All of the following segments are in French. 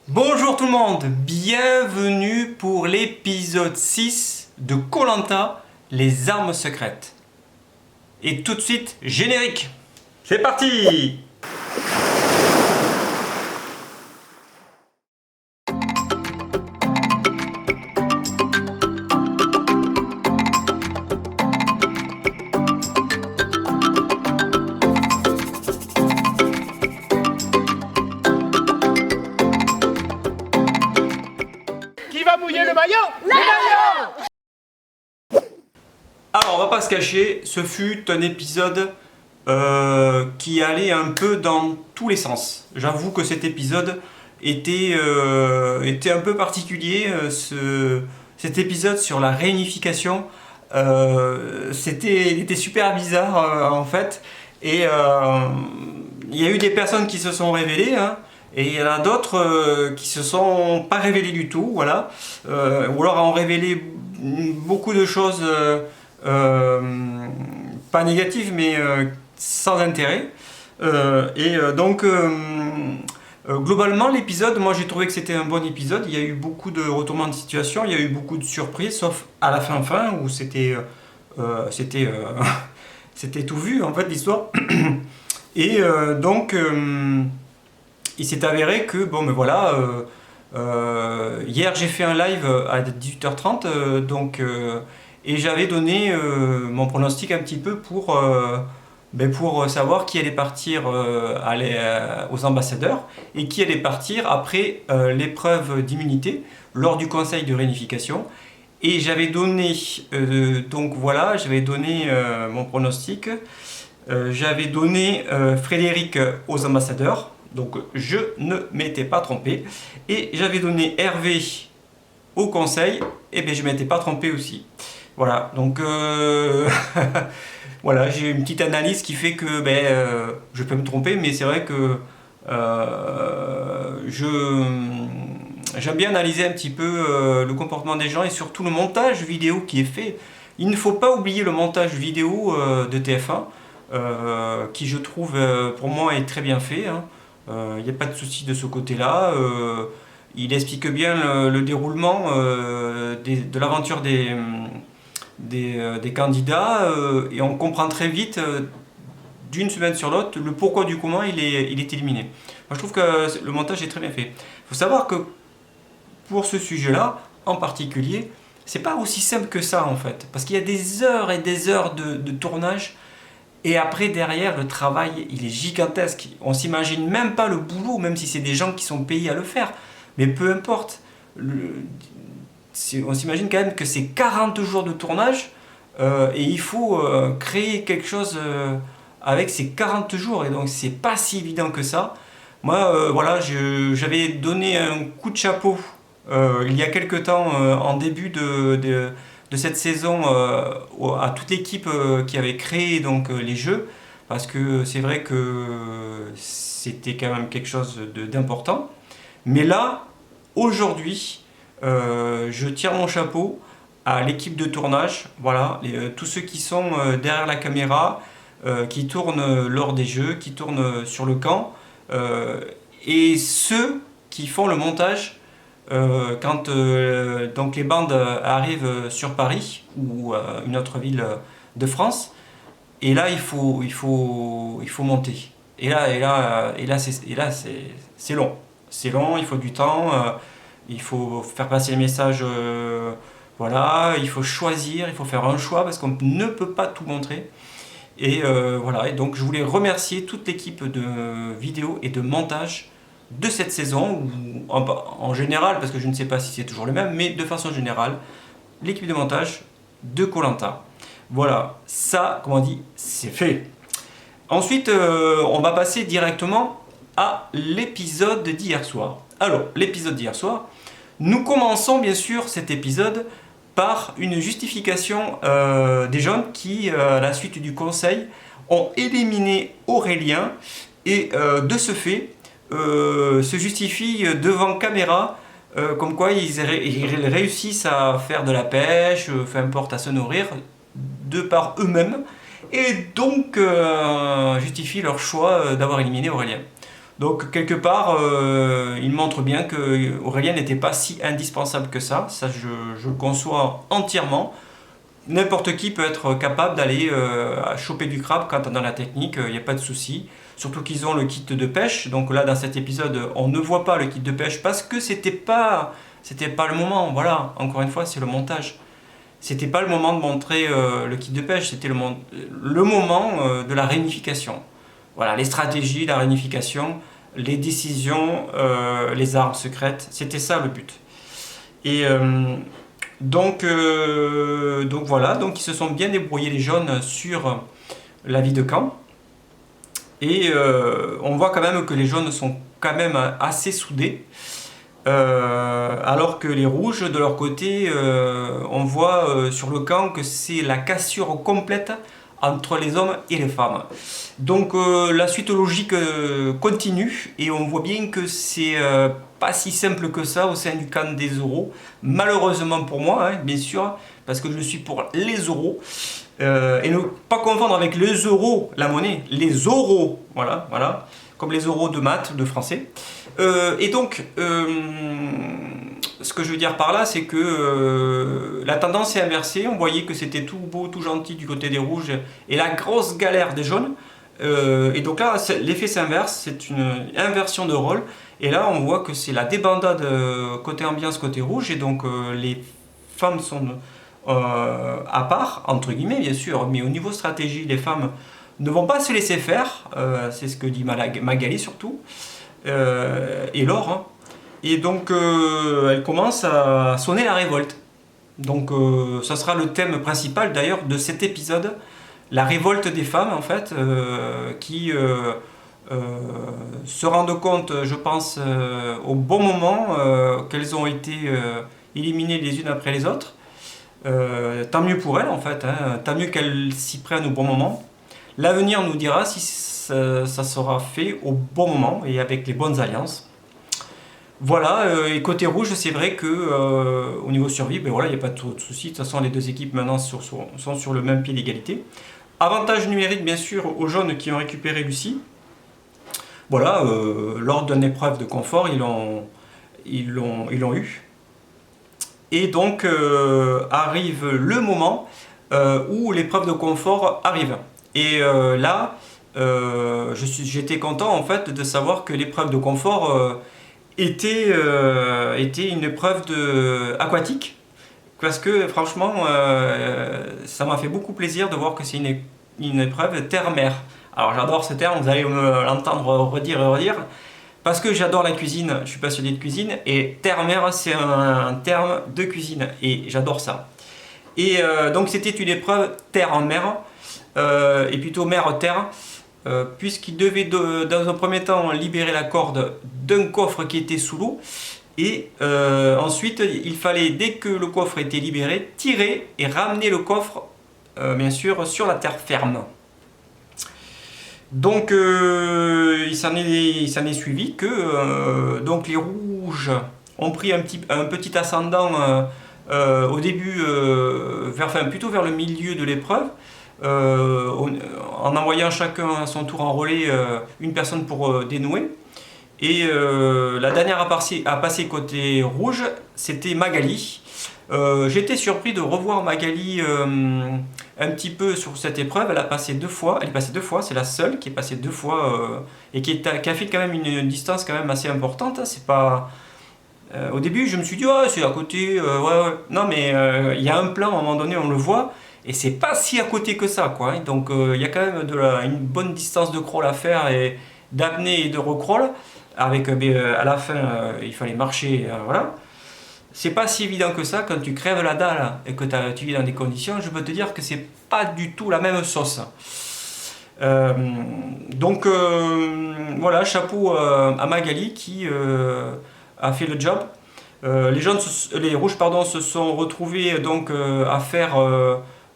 Bonjour tout le monde, bienvenue pour l'épisode 6 de koh les armes secrètes. Et tout de suite, générique. C'est parti! Qui va mouiller le maillot? Le maillot! Alors, on va pas se cacher, ce fut un épisode qui allait un peu dans tous les sens. J'avoue que cet épisode était un peu particulier. Cet épisode sur la réunification, il était super bizarre en fait. Et il y a eu des personnes qui se sont révélées, hein, et il y en a d'autres qui se sont pas révélées du tout, voilà. Ou alors ont révélé beaucoup de choses euh, pas négatives, mais sans intérêt. Globalement, l'épisode, moi j'ai trouvé que c'était un bon épisode. Il y a eu beaucoup de retournements de situation, il y a eu beaucoup de surprises, sauf à la fin où c'était tout vu en fait l'histoire. Et il s'est avéré que bon, mais voilà. Hier j'ai fait un live à 18h30 et j'avais donné mon pronostic un petit peu pour savoir qui allait partir aux ambassadeurs et qui allait partir après l'épreuve d'immunité lors du conseil de réunification. Et j'avais donné, j'avais donné mon pronostic. J'avais donné Frédéric aux ambassadeurs, donc je ne m'étais pas trompé. Et j'avais donné Hervé au conseil, et bien je ne m'étais pas trompé aussi. Voilà, donc voilà, j'ai une petite analyse qui fait que je peux me tromper, mais c'est vrai que j'aime bien analyser un petit peu le comportement des gens et surtout le montage vidéo qui est fait. Il ne faut pas oublier le montage vidéo de TF1, qui je trouve pour moi est très bien fait, hein. Il n'y a pas de souci de ce côté-là. Il explique bien le déroulement de l'aventure des candidats, et on comprend très vite d'une semaine sur l'autre le pourquoi du comment il est éliminé. Moi je trouve que le montage est très bien fait. Il faut savoir que pour ce sujet-là en particulier, c'est pas aussi simple que ça en fait, parce qu'il y a des heures et des heures de tournage. Et après, derrière, le travail, il est gigantesque. On s'imagine même pas le boulot, même si c'est des gens qui sont payés à le faire. Mais peu importe. On s'imagine quand même que c'est 40 jours de tournage, et il faut créer quelque chose avec ces 40 jours. Et donc, c'est pas si évident que ça. Moi, voilà, j'avais donné un coup de chapeau il y a quelque temps, en début de cette saison, à toute l'équipe qui avait créé les jeux, parce que c'est vrai que c'était quand même quelque chose d'important. Mais là, aujourd'hui, je tire mon chapeau à l'équipe de tournage, voilà, tous ceux qui sont derrière la caméra, qui tournent lors des jeux, qui tournent sur le camp, et ceux qui font le montage quand donc les bandes arrivent sur Paris ou une autre ville de France. Et là, il faut monter. C'est long. C'est long, il faut du temps, il faut faire passer les messages, voilà, il faut choisir, il faut faire un choix parce qu'on ne peut pas tout montrer. Et voilà, et donc je voulais remercier toute l'équipe de vidéo et de montage de cette saison, ou en général, parce que je ne sais pas si c'est toujours le même, mais de façon générale, l'équipe de montage de koh. Voilà, ça, comme on dit, c'est fait. Ensuite, on va passer directement à l'épisode d'hier soir. Alors, l'épisode d'hier soir, nous commençons bien sûr cet épisode par une justification des jeunes qui, à la suite du conseil, ont éliminé Aurélien et de ce fait se justifient devant caméra, comme quoi ils réussissent à faire de la pêche, peu importe, à se nourrir de par eux-mêmes, et donc justifient leur choix d'avoir éliminé Aurélien. Donc quelque part, il montre bien que Aurélien n'était pas si indispensable que ça. Ça, je le conçois entièrement. N'importe qui peut être capable d'aller choper du crabe quand on a dans la technique, il n'y a pas de souci. Surtout qu'ils ont le kit de pêche. Donc là, dans cet épisode, on ne voit pas le kit de pêche parce que c'était pas le moment. Voilà, encore une fois, c'est le montage. C'était pas le moment de montrer le kit de pêche, c'était le moment de la réunification. Voilà, les stratégies, la réunification, les décisions, les armes secrètes, c'était ça le but. Et donc voilà, donc ils se sont bien débrouillés les jaunes sur la vie de camp. Et on voit quand même que les jaunes sont quand même assez soudés. Alors que les rouges, de leur côté, on voit sur le camp que c'est la cassure complète entre les hommes et les femmes. Donc la suite logique continue et on voit bien que c'est pas si simple que ça au sein du camp des Zoros. Malheureusement pour moi, hein, bien sûr, parce que je suis pour les Zoros. Et ne pas confondre avec les euros, la monnaie, les Zoros, voilà, comme les euros de maths, de français. Et donc, ce que je veux dire par là, c'est que la tendance est inversée. On voyait que c'était tout beau, tout gentil du côté des rouges et la grosse galère des jaunes. Et donc là, l'effet s'inverse, c'est une inversion de rôle. Et là, on voit que c'est la débandade côté ambiance, côté rouge. Et donc, les femmes sont à part, entre guillemets, bien sûr. Mais au niveau stratégie, les femmes ne vont pas se laisser faire. C'est ce que dit Magali surtout. Et Laure. Hein. Et donc, elle commence à sonner la révolte. Donc, ça sera le thème principal d'ailleurs de cet épisode. La révolte des femmes, en fait, qui se rendent compte, je pense, au bon moment qu'elles ont été éliminées les unes après les autres. Tant mieux pour elles, en fait. Hein, tant mieux qu'elles s'y prennent au bon moment. L'avenir nous dira si ça sera fait au bon moment et avec les bonnes alliances. Voilà, et côté rouge, c'est vrai que au niveau survie, ben voilà, il n'y a pas trop de soucis. De toute façon, les deux équipes maintenant sont sur le même pied d'égalité. Avantage numérique, bien sûr, aux jaunes qui ont récupéré Lucie. Voilà, lors d'une épreuve de confort, ils l'ont eu. Et donc, arrive le moment où l'épreuve de confort arrive. Et là, j'étais content en fait de savoir que l'épreuve de confort était une épreuve aquatique. Parce que franchement, ça m'a fait beaucoup plaisir de voir que c'est une épreuve terre-mer. Alors j'adore ce terme, vous allez l'entendre redire et redire. Parce que j'adore la cuisine, je suis passionné de cuisine, et terre-mer c'est un terme de cuisine, et j'adore ça. Et donc c'était une épreuve terre en mer, et plutôt mer-terre, puisqu'il devait dans un premier temps libérer la corde d'un coffre qui était sous l'eau, et ensuite il fallait, dès que le coffre était libéré, tirer et ramener le coffre, bien sûr, sur la terre ferme. Donc il s'en est suivi que donc les rouges ont pris un petit ascendant au début, plutôt vers le milieu de l'épreuve, en envoyant chacun à son tour en relais une personne pour dénouer. Et la dernière à passer côté rouge, c'était Magali. J'étais surpris de revoir Magali un petit peu sur cette épreuve. Elle est passée deux fois, c'est la seule qui est passée deux fois et qui a fait quand même une distance quand même assez importante. C'est pas... au début, je me suis dit, oh, c'est à côté, ouais. Non, mais il y a un plan, à un moment donné, on le voit, et c'est pas si à côté que ça, quoi. Donc, il y a quand même une bonne distance de crawl à faire, et d'apnée et de recrawl, avec à la fin, il fallait marcher, voilà. C'est pas si évident que ça quand tu crèves la dalle et que tu vis dans des conditions. Je peux te dire que c'est pas du tout la même sauce. Donc voilà, chapeau à Magali qui a fait le job. Les rouges se sont retrouvés donc à faire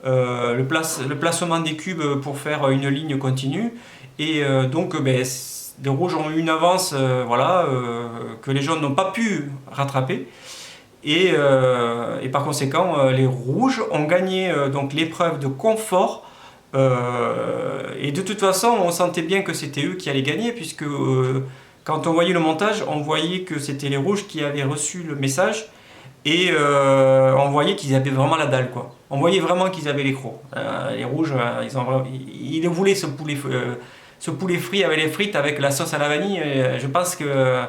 le placement des cubes pour faire une ligne continue. Et donc les rouges ont eu une avance que les jaunes n'ont pas pu rattraper. Et par conséquent, les rouges ont gagné donc l'épreuve de confort. Et de toute façon, on sentait bien que c'était eux qui allaient gagner, puisque quand on voyait le montage, on voyait que c'était les rouges qui avaient reçu le message et on voyait qu'ils avaient vraiment la dalle, quoi. On voyait vraiment qu'ils avaient les crocs. Les rouges, ils voulaient ce poulet frit avec les frites, avec la sauce à la vanille. Je pense que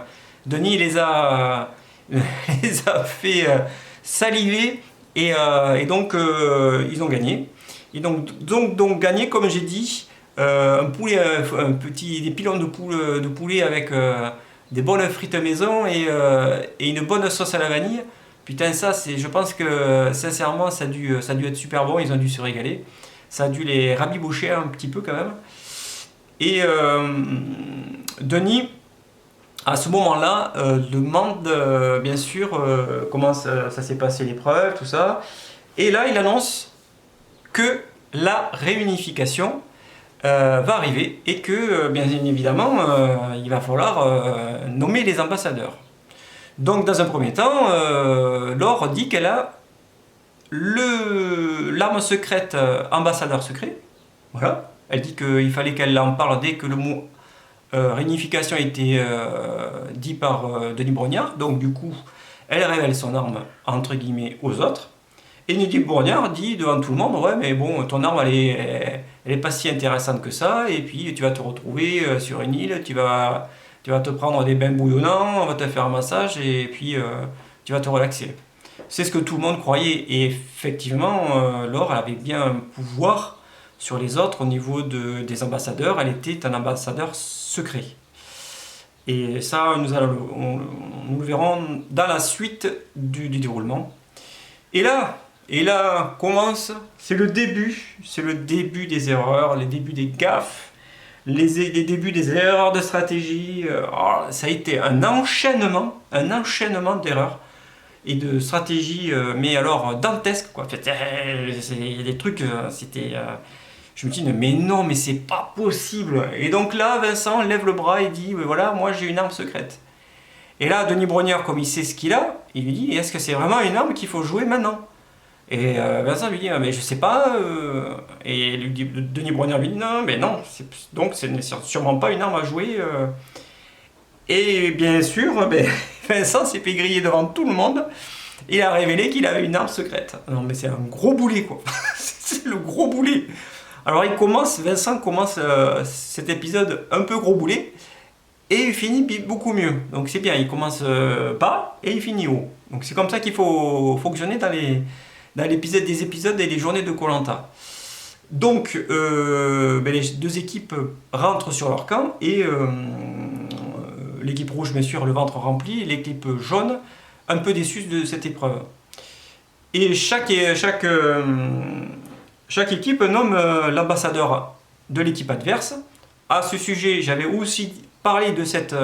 Denis les a, les a fait saliver et donc ils ont gagné. Et donc gagné, comme j'ai dit, un poulet, des pilons de poulet avec des bonnes frites maison et une bonne sauce à la vanille. Putain, ça, je pense que sincèrement, ça a dû être super bon. Ils ont dû se régaler. Ça a dû les rabibocher un petit peu quand même. Et Denis, à ce moment-là, demande bien sûr comment ça s'est passé l'épreuve, tout ça. Et là, il annonce que la réunification va arriver et que, bien évidemment, il va falloir nommer les ambassadeurs. Donc, dans un premier temps, Laure dit qu'elle a l'arme secrète ambassadeur secret. Voilà. Elle dit qu'il fallait qu'elle en parle dès que le mot réunification a été dit par Denis Brognard. Donc, du coup, elle révèle son arme, entre guillemets, aux autres. Et Denis Brognard dit devant tout le monde, ouais, mais bon, ton arme, elle est pas si intéressante que ça, et puis tu vas te retrouver sur une île, tu vas te prendre des bains bouillonnants, on va te faire un massage, et puis tu vas te relaxer. C'est ce que tout le monde croyait, et effectivement, Laure, elle avait bien un pouvoir sur les autres au niveau des ambassadeurs, elle était un ambassadeur secret. Et ça, nous le verrons dans la suite du déroulement. Et là commence, c'est le début des erreurs, les débuts des gaffes, les débuts des erreurs de stratégie. Ça a été un enchaînement d'erreurs et de stratégies, mais alors dantesques, quoi. C'est des trucs, je me dis, mais non, mais c'est pas possible. Et donc là, Vincent lève le bras et dit, voilà, moi j'ai une arme secrète. Et là, Denis Brognard, comme il sait ce qu'il a, il lui dit, est-ce que c'est vraiment une arme qu'il faut jouer maintenant ? Et Vincent lui dit, mais je sais pas. Et Denis Brognard lui dit, non, mais non, donc ce n'est sûrement pas une arme à jouer. Et bien sûr, Vincent s'est fait griller devant tout le monde. Il a révélé qu'il avait une arme secrète. Non, mais c'est un gros boulet, quoi. C'est le gros boulet. Alors Vincent commence cet épisode un peu gros boulet. Et il finit beaucoup mieux. Donc c'est bien, il commence bas et il finit haut. Donc c'est comme ça qu'il faut fonctionner dans des épisodes et les journées de Koh-Lanta. Donc les deux équipes rentrent sur leur camp et l'équipe rouge, bien sûr, le ventre rempli, l'équipe jaune, un peu déçue de cette épreuve. Et chaque équipe nomme l'ambassadeur de l'équipe adverse. À ce sujet, j'avais aussi parlé de cette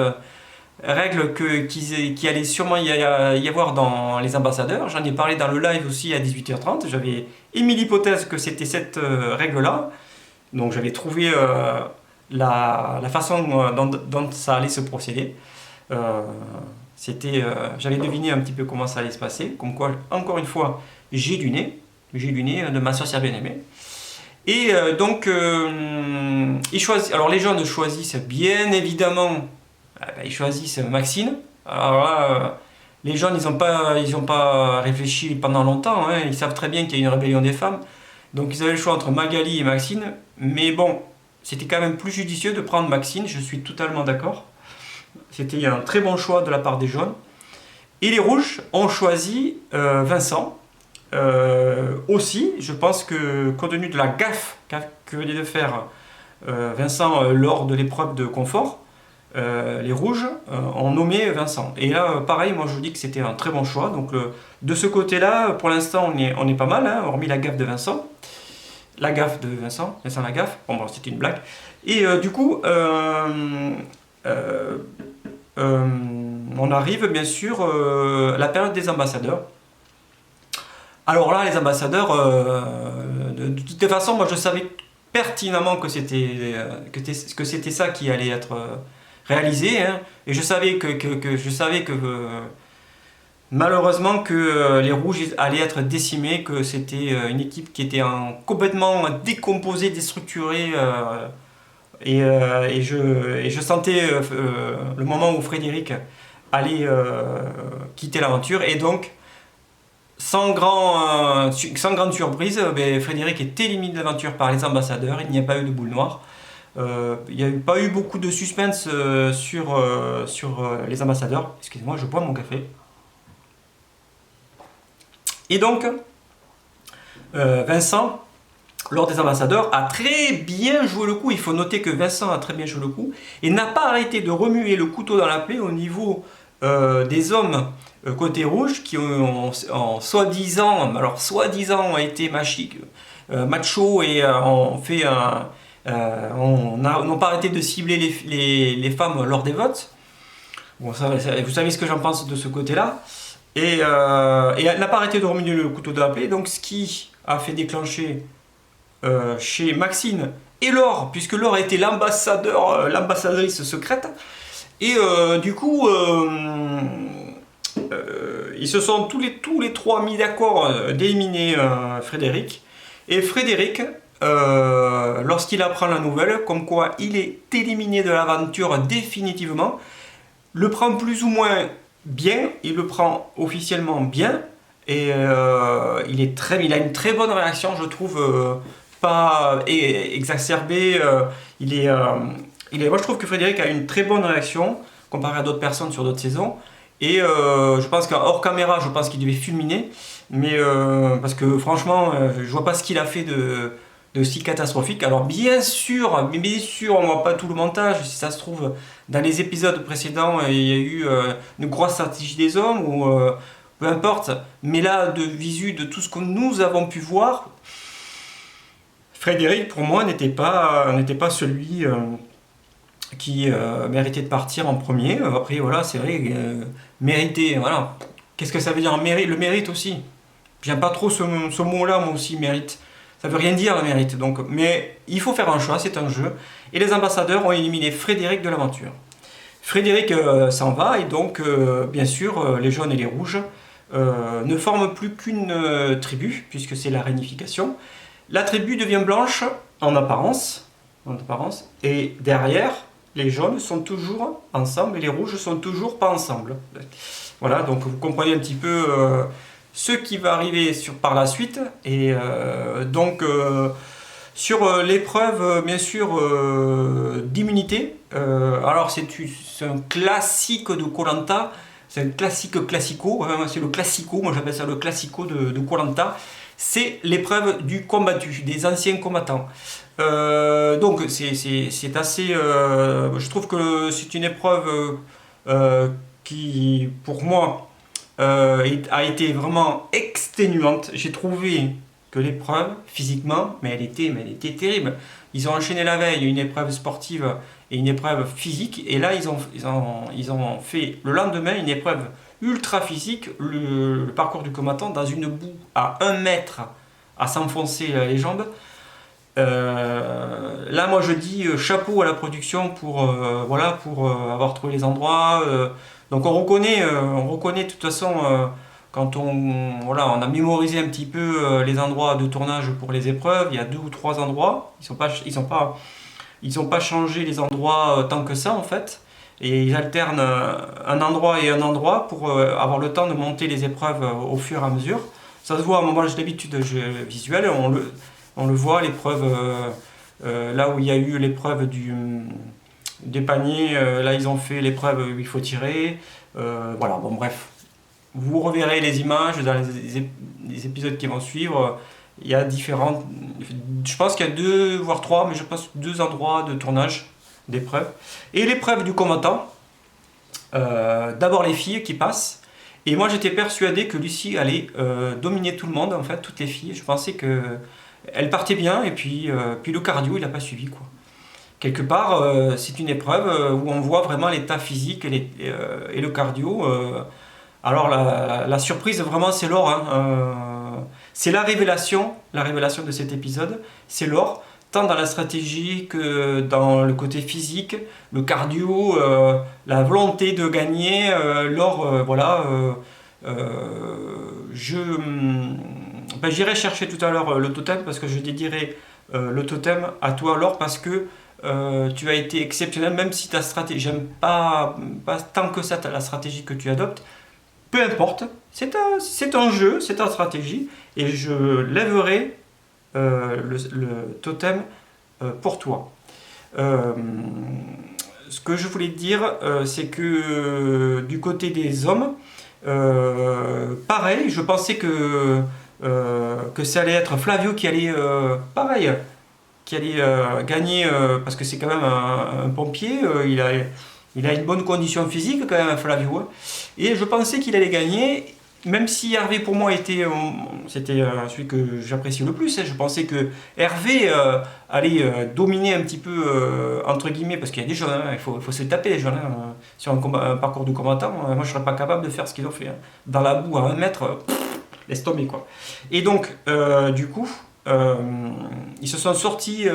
règle qui allait sûrement y avoir dans les ambassadeurs. J'en ai parlé dans le live aussi à 18h30. J'avais émis l'hypothèse que c'était cette règle-là. Donc j'avais trouvé la façon dont ça allait se procéder. J'avais deviné un petit peu comment ça allait se passer. Comme quoi, encore une fois, j'ai du nez de ma sorcière bien-aimée. Et donc, alors les jeunes choisissent bien évidemment, ils choisissent Maxine. Alors là, les jeunes, ils n'ont pas réfléchi pendant longtemps, hein. Ils savent très bien qu'il y a une rébellion des femmes. Donc ils avaient le choix entre Magali et Maxine. Mais bon, c'était quand même plus judicieux de prendre Maxine, je suis totalement d'accord. C'était un très bon choix de la part des jaunes. Et les rouges ont choisi Vincent. Aussi, je pense que compte tenu de la gaffe que venait de faire Vincent lors de l'épreuve de confort, les rouges ont nommé Vincent. Et là, pareil, moi je vous dis que c'était un très bon choix. Donc de ce côté-là, pour l'instant, on est pas mal, hein, hormis la gaffe de Vincent. La gaffe de Vincent Lagaffe. Bon, c'était une blague. Et du coup, on arrive bien sûr à la période des ambassadeurs. Alors là, les ambassadeurs, de toute façon, moi je savais pertinemment que c'était ça qui allait être réalisé, hein, et je savais que malheureusement que les rouges allaient être décimés, que c'était une équipe qui était complètement décomposée, déstructurée, Et je sentais le moment où Frédéric allait quitter l'aventure. Et donc, sans grande surprise, Frédéric est éliminé de l'aventure par les ambassadeurs. Il n'y a pas eu de boule noire. Il n'y a pas eu beaucoup de suspense sur les ambassadeurs. Excusez-moi, je bois mon café. Et donc, Vincent, lors des ambassadeurs, a très bien joué le coup. Il faut noter que Vincent a très bien joué le coup et n'a pas arrêté de remuer le couteau dans la plaie au niveau des hommes côté rouge qui ont soi-disant ont été macho et n'ont pas arrêté de cibler les femmes lors des votes. Bon, vous savez ce que j'en pense de ce côté-là. Et elle n'a pas arrêté de remuer le couteau de la plaie, donc ce qui a fait déclencher chez Maxine et Laure, puisque Laure a été l'ambassadrice secrète, et du coup ils se sont tous les trois mis d'accord d'éliminer Frédéric. Et Frédéric, lorsqu'il apprend la nouvelle, comme quoi il est éliminé de l'aventure définitivement, le prend plus ou moins bien, il le prend officiellement bien, et il a une très bonne réaction, je trouve, pas exacerbée. Moi je trouve que Frédéric a une très bonne réaction comparé à d'autres personnes sur d'autres saisons. Et je pense qu'en hors caméra, je pense qu'il devait fulminer, mais parce que franchement, je vois pas ce qu'il a fait de si catastrophique. Alors bien sûr, on voit pas tout le montage. Si ça se trouve, dans les épisodes précédents, il y a eu une grosse stratégie des hommes ou peu importe. Mais là, de visu de tout ce que nous avons pu voir, Frédéric, pour moi, n'était pas celui qui méritait de partir en premier. Après, voilà, c'est vrai, mériter, voilà. Qu'est-ce que ça veut dire le mérite aussi. J'aime pas trop ce mot-là, moi aussi, mérite. Ça veut rien dire, le mérite. Donc, mais il faut faire un choix, c'est un jeu. Et les ambassadeurs ont éliminé Frédéric de l'aventure. Frédéric s'en va, et donc, bien sûr, les jaunes et les rouges ne forment plus qu'une tribu, puisque c'est la réunification. La tribu devient blanche en apparence, et derrière, les jaunes sont toujours ensemble et les rouges sont toujours pas ensemble. Voilà, donc vous comprenez un petit peu ce qui va arriver par la suite. Et donc sur l'épreuve, bien sûr, d'immunité, alors c'est un classique de Koh-Lanta, c'est un classico, c'est le classico, moi j'appelle ça le classico de Koh-Lanta. C'est l'épreuve du combattu, des anciens combattants. Donc c'est assez... je trouve que c'est une épreuve qui, pour moi, a été vraiment exténuante. J'ai trouvé que l'épreuve, physiquement, mais elle était terrible. Ils ont enchaîné la veille une épreuve sportive et une épreuve physique, et là ils ont fait le lendemain une épreuve ultra physique, le parcours du combattant dans une boue à 1 mètre à s'enfoncer les jambes. Là moi je dis chapeau à la production pour avoir trouvé les endroits. Donc on reconnaît de toute façon quand on a mémorisé un petit peu les endroits de tournage pour les épreuves. Il y a 2 ou 3 endroits, ils ont pas changé les endroits tant que ça en fait. Et ils alternent un endroit et un endroit pour avoir le temps de monter les épreuves au fur et à mesure. Ça se voit, moi j'ai l'habitude visuelle, on le voit, l'épreuve, là où il y a eu l'épreuve des paniers, là ils ont fait l'épreuve où il faut tirer. Voilà, bon bref. Vous reverrez les images dans les épisodes qui vont suivre. Il y a différents, je pense qu'il y a 2 voire 3, mais je pense 2 endroits de tournage d'épreuve. Et l'épreuve du combattant, d'abord les filles qui passent, et moi j'étais persuadé que Lucie allait dominer tout le monde, en fait, toutes les filles. Je pensais qu'elle partait bien, et puis le cardio il n'a pas suivi, quoi. Quelque part, c'est une épreuve où on voit vraiment l'état physique et le cardio. Alors la surprise vraiment c'est Laure, hein. C'est la révélation de cet épisode, c'est Laure. Tant dans la stratégie que dans le côté physique, le cardio, la volonté de gagner. Laure, j'irai chercher tout à l'heure le totem parce que je dédierai le totem à toi, Laure, parce que tu as été exceptionnel, même si ta stratégie, j'aime pas tant que ça la stratégie que tu adoptes, peu importe, c'est un jeu, c'est ta stratégie, et je lèverai le totem pour toi. Ce que je voulais te dire, c'est que du côté des hommes, pareil, je pensais que ça allait être Flavio qui allait, pareil, qui allait gagner, parce que c'est quand même un pompier, il a une bonne condition physique quand même, Flavio, hein. Et je pensais qu'il allait gagner, même si Hervé pour moi c'était celui que j'apprécie le plus, hein. Je pensais que Hervé allait dominer un petit peu, entre guillemets, parce qu'il y a des jeunes, hein, il faut se taper les jeunes, hein, sur un parcours de combattant. Moi je serais pas capable de faire ce qu'ils ont fait, hein. Dans la boue à 1 mètre, laisse tomber quoi. Et donc, du coup, ils se sont sortis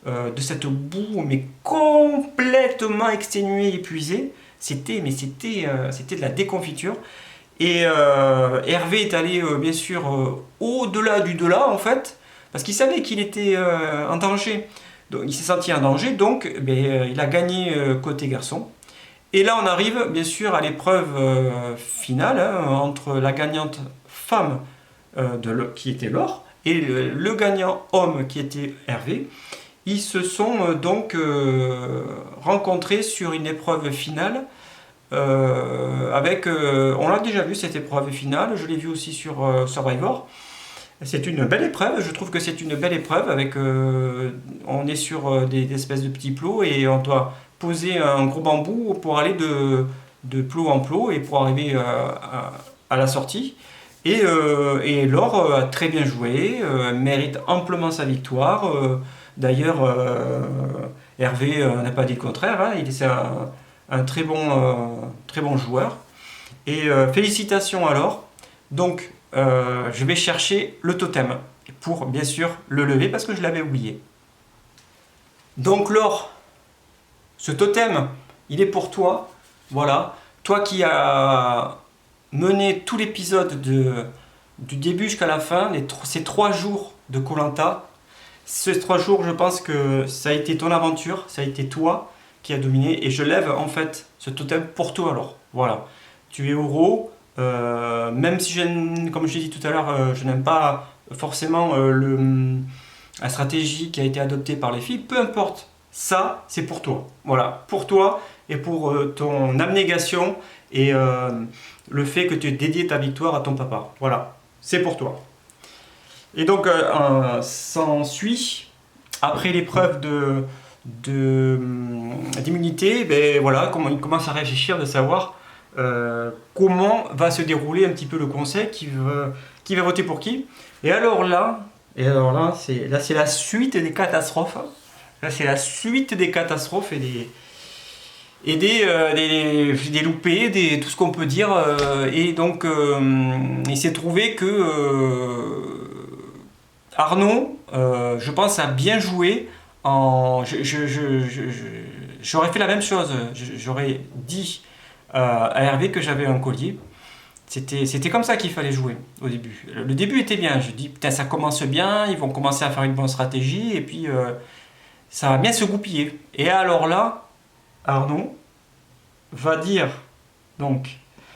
de cette boue, mais complètement exténués, épuisés. C'était de la déconfiture. Et Hervé est allé, bien sûr, au-delà du delà, en fait, parce qu'il savait qu'il était en danger. Donc, il s'est senti en danger, donc il a gagné côté garçon. Et là, on arrive, bien sûr, à l'épreuve finale, hein, entre la gagnante femme qui était Laure et le gagnant homme qui était Hervé. Ils se sont donc rencontrés sur une épreuve finale avec, on l'a déjà vu cette épreuve finale, je l'ai vu aussi sur Survivor. C'est une belle épreuve, je trouve que c'est une belle épreuve avec, on est sur des espèces de petits plots et on doit poser un gros bambou pour aller de plot en plot et pour arriver à la sortie. Et Laure a très bien joué, mérite amplement sa victoire. D'ailleurs, Hervé n'a pas dit le contraire, hein, c'est un très bon joueur. Et félicitations à Laure. Donc, je vais chercher le totem pour bien sûr le lever parce que je l'avais oublié. Donc Laure, ce totem, il est pour toi. Voilà, toi qui as mené tout l'épisode du début jusqu'à la fin, ces 3 jours de Koh Lanta. Ces 3 jours, je pense que ça a été ton aventure, ça a été toi qui a dominé. Et je lève en fait ce totem pour toi alors. Voilà, tu es Oro. Même si, comme je l'ai dit tout à l'heure, je n'aime pas forcément la stratégie qui a été adoptée par les filles, peu importe, ça c'est pour toi. Voilà, pour toi et pour ton abnégation et le fait que tu aies dédié ta victoire à ton papa. Voilà, c'est pour toi. Et donc, s'ensuit, après l'épreuve d'immunité, ben voilà, il commence à réfléchir de savoir comment va se dérouler un petit peu le conseil, qui va voter pour qui. Et alors là c'est la suite des catastrophes. Là, c'est la suite des catastrophes et des loupés, tout ce qu'on peut dire. Et donc, il s'est trouvé que Arnaud, je pense, a bien joué. J'aurais fait la même chose. J'aurais dit à Hervé que j'avais un collier. C'était comme ça qu'il fallait jouer au début. Le début était bien. Je dis, putain, ça commence bien, ils vont commencer à faire une bonne stratégie, et puis ça va bien se goupiller. Et alors là, Arnaud va dire, donc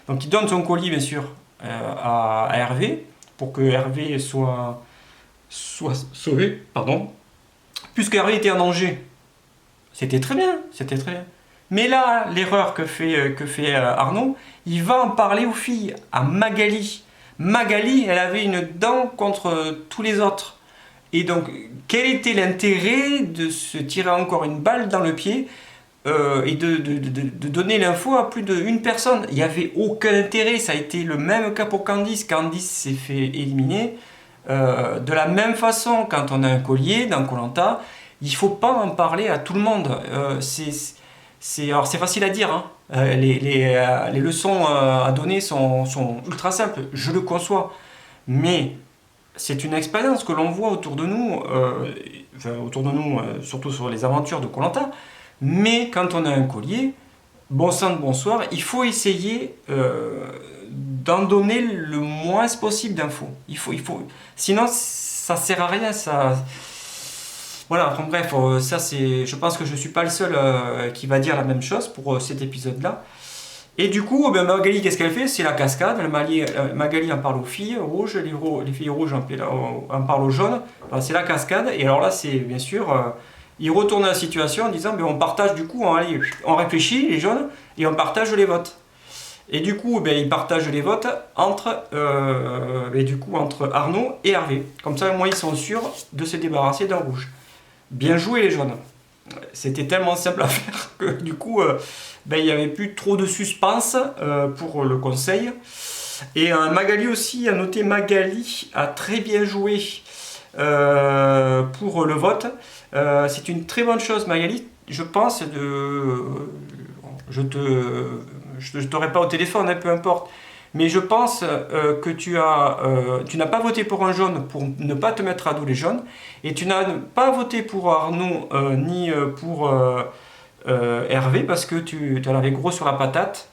il donne son collier, bien sûr, à Hervé, pour que Hervé soit sauvé, pardon, puisque Hervé était en danger. C'était très bien. Mais là, l'erreur que fait Arnaud, il va en parler aux filles, à Magali. Magali, elle avait une dent contre tous les autres. Et donc, quel était l'intérêt de se tirer encore une balle dans le pied et de donner l'info à plus d'une personne? Il n'y avait aucun intérêt. Ça a été le même cas pour Candice. Candice s'est fait éliminer. De la même façon, quand on a un collier dans Koh Lanta, il ne faut pas en parler à tout le monde. Alors c'est facile à dire, hein. Les leçons à donner sont ultra simples, je le conçois. Mais c'est une expérience que l'on voit autour de nous, surtout sur les aventures de Koh Lanta. Mais quand on a un collier, bon sang de bonsoir, il faut essayer d'en donner le moins possible d'infos. Sinon, ça sert à rien. Voilà, enfin bref, ça c'est, je pense que je ne suis pas le seul qui va dire la même chose pour cet épisode-là. Et du coup, ben, Magali, qu'est-ce qu'elle fait? C'est la cascade. Magali en parle aux filles rouges, les filles rouges en parlent aux jaunes. Enfin, c'est la cascade. Et alors là, c'est bien sûr, ils retournent la situation en disant, ben, on partage du coup, on réfléchit, les jaunes, et on partage les votes. Et du coup, ben, ils partagent les votes entre Arnaud et Hervé. Comme ça, au moins, ils sont sûrs de se débarrasser d'un rouge. Bien joué les jaunes. C'était tellement simple à faire que du coup, ben, il n'y avait plus trop de suspense pour le conseil. Et Magali aussi, a noté Magali a très bien joué pour le vote. C'est une très bonne chose Magali, je pense, je t'aurai pas au téléphone, hein, peu importe. Mais je pense que tu n'as pas voté pour un jaune pour ne pas te mettre à dos les jaunes, et tu n'as pas voté pour Arnaud ni pour Hervé parce que tu en avais gros sur la patate,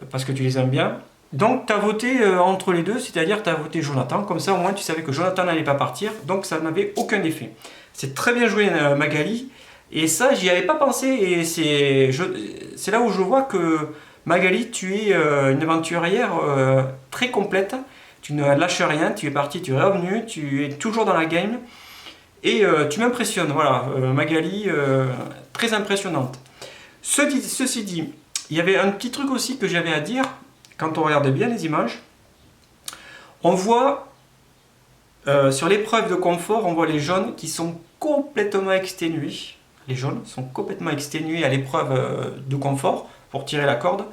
parce que tu les aimes bien. Donc tu as voté entre les deux, c'est-à-dire tu as voté Jonathan, comme ça au moins tu savais que Jonathan n'allait pas partir, donc ça n'avait aucun effet. C'est très bien joué Magali, et ça j'y avais pas pensé, et c'est là où je vois que Magali, tu es une aventurière très complète. Tu ne lâches rien, tu es parti, tu es revenu, tu es toujours dans la game. Et tu m'impressionnes, voilà. Magali, très impressionnante. Ceci dit, il y avait un petit truc aussi que j'avais à dire, quand on regardait bien les images. On voit, sur l'épreuve de confort, on voit les jaunes qui sont complètement exténués. Les jaunes sont complètement exténués à l'épreuve de confort pour tirer la corde.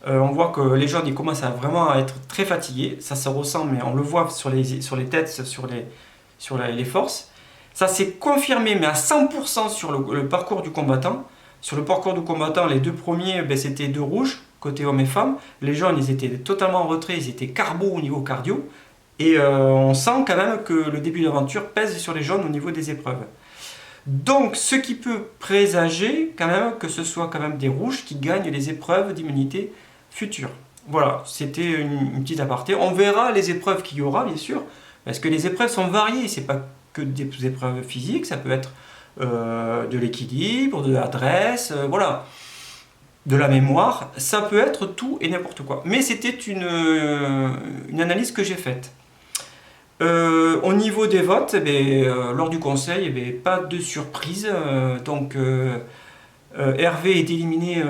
On voit que les jaunes ils commencent vraiment à être très fatigués. Ça se ressent, mais on le voit sur les têtes, sur les forces. Ça s'est confirmé, mais à 100% sur le parcours du combattant. Sur le parcours du combattant, les deux premiers, ben, c'était deux rouges, côté hommes et femmes. Les jaunes, ils étaient totalement en retrait, ils étaient carbo au niveau cardio. Et on sent quand même que le début d'aventure pèse sur les jaunes au niveau des épreuves. Donc, ce qui peut présager quand même que ce soit quand même des rouges qui gagnent les épreuves d'immunité futures. Voilà, c'était une petite aparté. On verra les épreuves qu'il y aura, bien sûr, parce que les épreuves sont variées. C'est pas que des épreuves physiques, ça peut être de l'équilibre, de l'adresse, voilà, de la mémoire. Ça peut être tout et n'importe quoi. Mais c'était une analyse que j'ai faite. Au niveau des votes, lors du conseil, pas de surprise. Hervé est éliminé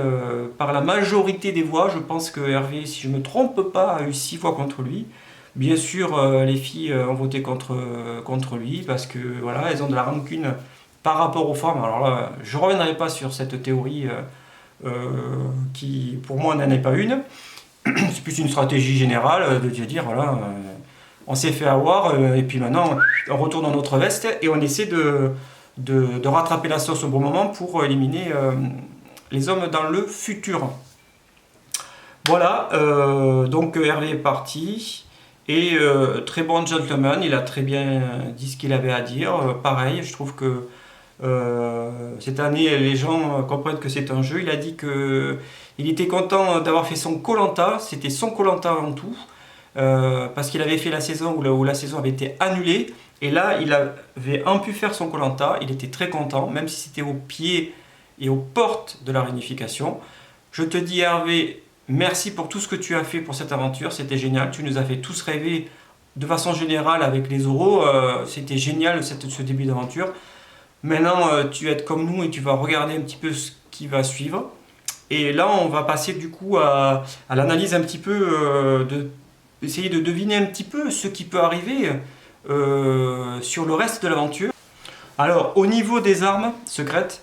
par la majorité des voix. Je pense que Hervé, si je ne me trompe pas, a eu 6 voix contre lui. Bien sûr, les filles ont voté contre lui parce que voilà, elles ont de la rancune par rapport aux femmes. Alors là, je ne reviendrai pas sur cette théorie qui, pour moi, n'en est pas une. C'est plus une stratégie générale de dire voilà. On s'est fait avoir et puis maintenant on retourne dans notre veste et on essaie de rattraper la sauce au bon moment pour éliminer les hommes dans le futur. Voilà, donc Hervé est parti et très bon gentleman, il a très bien dit ce qu'il avait à dire. Pareil, je trouve que cette année les gens comprennent que c'est un jeu. Il a dit qu'il était content d'avoir fait son Koh-Lanta, c'était son Koh-Lanta avant tout. Parce qu'il avait fait la saison où la saison avait été annulée, et là il avait pu faire son Koh-Lanta. Il était très content, même si c'était au pied et aux portes de la réunification. Je te dis Hervé, merci pour tout ce que tu as fait pour cette aventure, c'était génial, tu nous as fait tous rêver de façon générale avec les oraux, c'était génial ce début d'aventure. Maintenant tu es comme nous et tu vas regarder un petit peu ce qui va suivre, et là on va passer du coup à l'analyse un petit peu essayer de deviner un petit peu ce qui peut arriver sur le reste de l'aventure. Alors, au niveau des armes secrètes,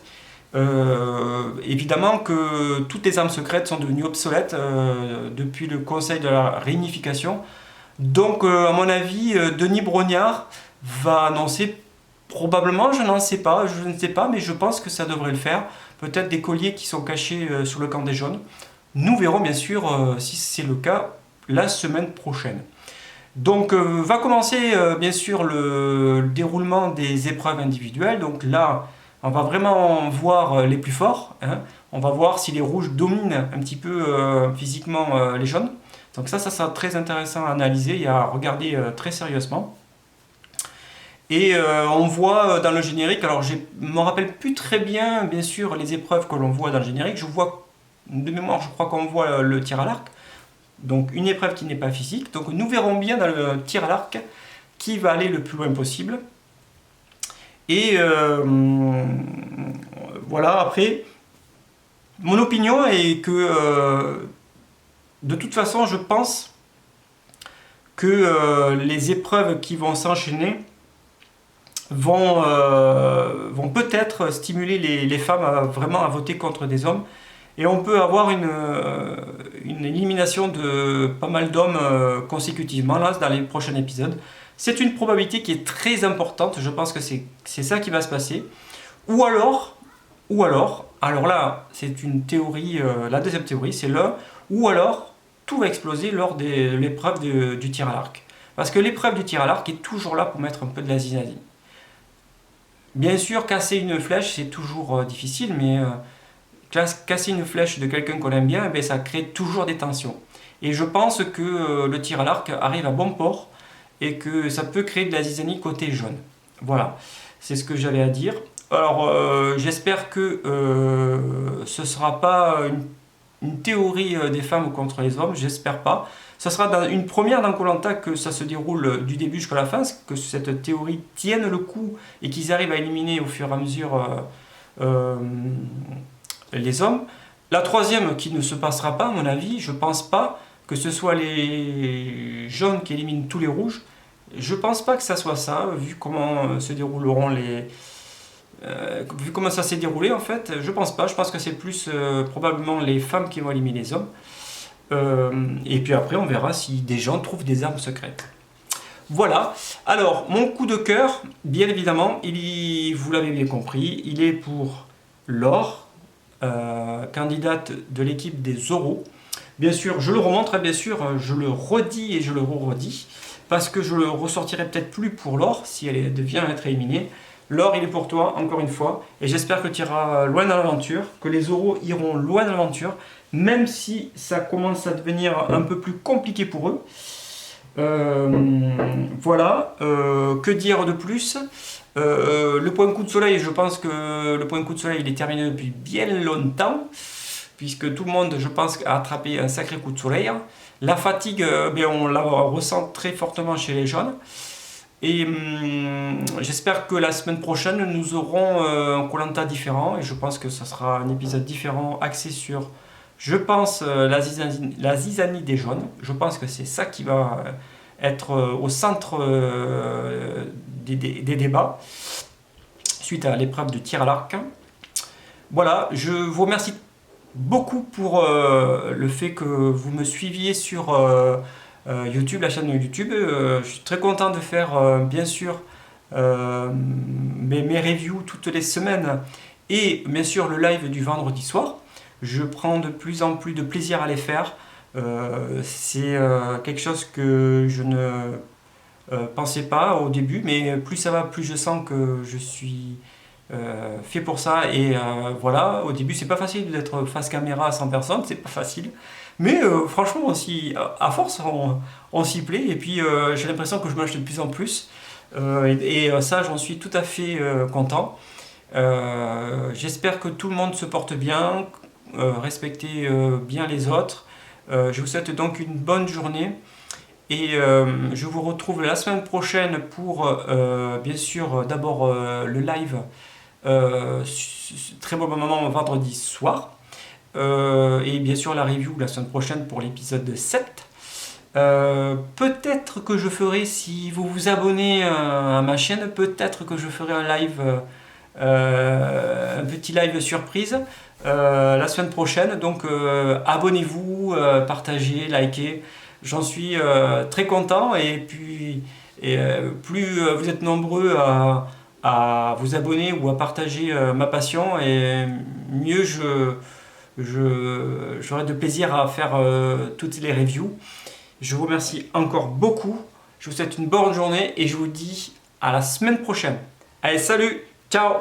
évidemment que toutes les armes secrètes sont devenues obsolètes depuis le conseil de la réunification. Donc, à mon avis, Denis Brognard va annoncer, probablement, je ne sais pas, mais je pense que ça devrait le faire. Peut-être des colliers qui sont cachés sur le camp des jaunes. Nous verrons bien sûr si c'est le cas la semaine prochaine. Donc va commencer bien sûr le déroulement des épreuves individuelles. Donc là, on va vraiment voir les plus forts. Hein. On va voir si les rouges dominent un petit peu physiquement les jaunes. Donc ça sera très intéressant à analyser et à regarder très sérieusement. Et on voit dans le générique, alors je ne me rappelle plus très bien sûr les épreuves que l'on voit dans le générique, je vois de mémoire, je crois qu'on voit le tir à l'arc, donc une épreuve qui n'est pas physique, donc nous verrons bien dans le tir à l'arc qui va aller le plus loin possible. Et voilà, après, mon opinion est que de toute façon, je pense que les épreuves qui vont s'enchaîner vont peut-être stimuler les femmes vraiment à voter contre des hommes. Et on peut avoir une élimination de pas mal d'hommes consécutivement là, dans les prochains épisodes. C'est une probabilité qui est très importante, je pense que c'est ça qui va se passer. Ou alors, alors là, c'est une théorie, la deuxième théorie, c'est ou alors tout va exploser lors de l'épreuve du tir à l'arc. Parce que l'épreuve du tir à l'arc est toujours là pour mettre un peu de la zizanie. Bien sûr, casser une flèche, c'est toujours difficile, mais casser une flèche de quelqu'un qu'on aime bien, ça crée toujours des tensions. Et je pense que le tir à l'arc arrive à bon port et que ça peut créer de la zizanie côté jaune. Voilà, c'est ce que j'avais à dire. Alors, j'espère que ce ne sera pas une théorie des femmes contre les hommes, j'espère pas. Ça sera une première dans Koh-Lanta que ça se déroule du début jusqu'à la fin, que cette théorie tienne le coup et qu'ils arrivent à éliminer au fur et à mesure les hommes. La troisième qui ne se passera pas, à mon avis, je pense pas que ce soit les jaunes qui éliminent tous les rouges. Je pense pas que ça soit ça, vu comment se dérouleront vu comment ça s'est déroulé en fait. Je pense pas, je pense que c'est plus probablement les femmes qui vont éliminer les hommes. Et puis après on verra si des gens trouvent des armes secrètes. Voilà, alors mon coup de cœur, bien évidemment, vous l'avez bien compris, il est pour Laure, candidate de l'équipe des Zoro. Bien sûr, je le remonte, bien sûr, je le redis et je le redis, parce que je le ressortirai peut-être plus pour Laure, si elle devient être éliminée. Laure, il est pour toi, encore une fois, et j'espère que tu iras loin dans l'aventure, que les Zoro iront loin dans l'aventure, même si ça commence à devenir un peu plus compliqué pour eux. Voilà, que dire de plus ? Le point coup de soleil, je pense que le point coup de soleil il est terminé depuis bien longtemps, puisque tout le monde, je pense, a attrapé un sacré coup de soleil. La fatigue, on la ressent très fortement chez les jeunes. Et j'espère que la semaine prochaine, nous aurons un Koh-Lanta différent, et je pense que ce sera un épisode différent axé sur, je pense, la zizanie des jeunes. Je pense que c'est ça qui va être au centre des débats suite à l'épreuve de tir à l'arc. Voilà, je vous remercie beaucoup pour le fait que vous me suiviez sur YouTube, la chaîne YouTube. Je suis très content de faire bien sûr mes reviews toutes les semaines et bien sûr le live du vendredi soir. Je prends de plus en plus de plaisir à les faire. C'est quelque chose que je ne pensais pas au début, mais plus ça va, plus je sens que je suis fait pour ça. Et voilà, au début c'est pas facile d'être face caméra à 100 personnes, c'est pas facile. Mais franchement, à force, on s'y plaît. Et puis j'ai l'impression que je m'achète de plus en plus. Et ça, j'en suis tout à fait content. J'espère que tout le monde se porte bien, respectez bien les autres. Je vous souhaite donc une bonne journée. Et je vous retrouve la semaine prochaine pour, bien sûr, d'abord le live. Très bon moment vendredi soir. Et bien sûr la review la semaine prochaine pour l'épisode 7. Peut-être que je ferai, si vous vous abonnez à ma chaîne, peut-être que je ferai un live, un petit live surprise la semaine prochaine. Donc abonnez-vous, partagez, likez. J'en suis très content, et puis plus vous êtes nombreux à vous abonner ou à partager ma passion, et mieux j'aurai de plaisir à faire toutes les reviews. Je vous remercie encore beaucoup. Je vous souhaite une bonne journée et je vous dis à la semaine prochaine. Allez, salut, ciao!